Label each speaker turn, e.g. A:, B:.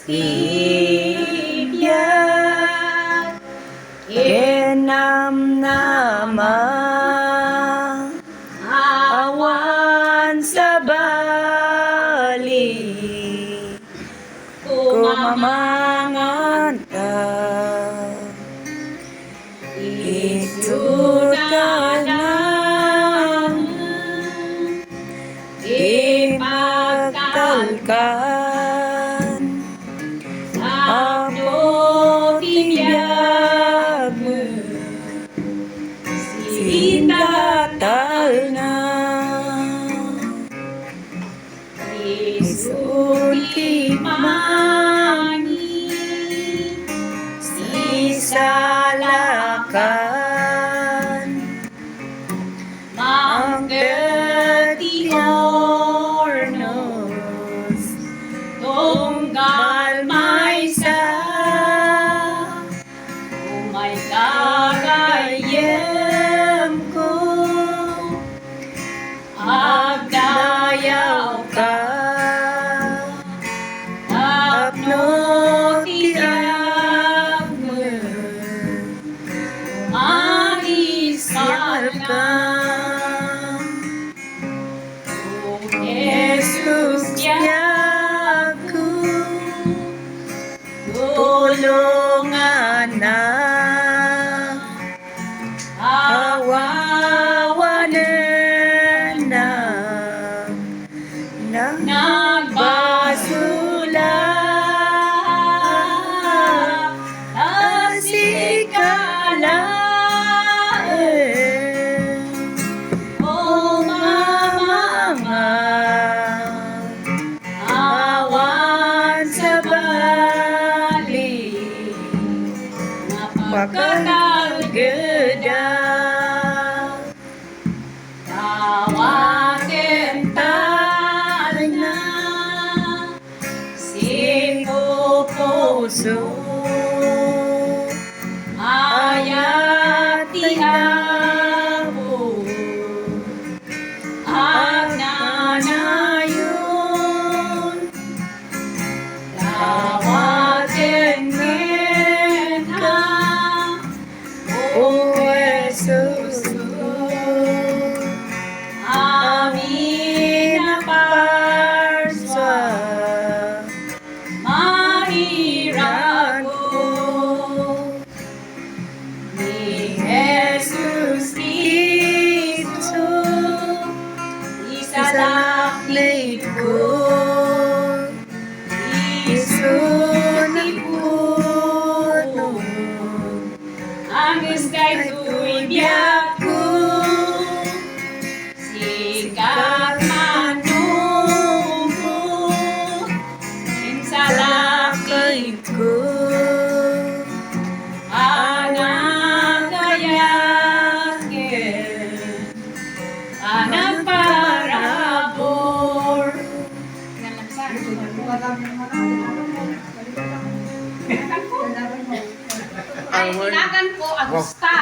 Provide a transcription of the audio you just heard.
A: Ibiyag Enam nama awan sa bali kumamangan ka itudanan ipagtalkan ako tibiyag mo sindatal na isulti mani sisalakan manggeti ornos tunggal maysa umay kagayem ko agdayaw ka apno tiag mo manisal ka o Jesus yaku tulungan na awawanan na nagbasula asikalain o mamama awan sa bali napagkatalgeda tawagen tayo na sino puso ayati ako at nanayon tawagen ka o Jesus amin na parswa mahirago ni Jesus Cristo isalaklit ko isunod ko ang iskay tuwing biyak ko sikat manungko insalaklit ko ang agayakin anang parabor
B: Ay, tinagan ko, Agusta.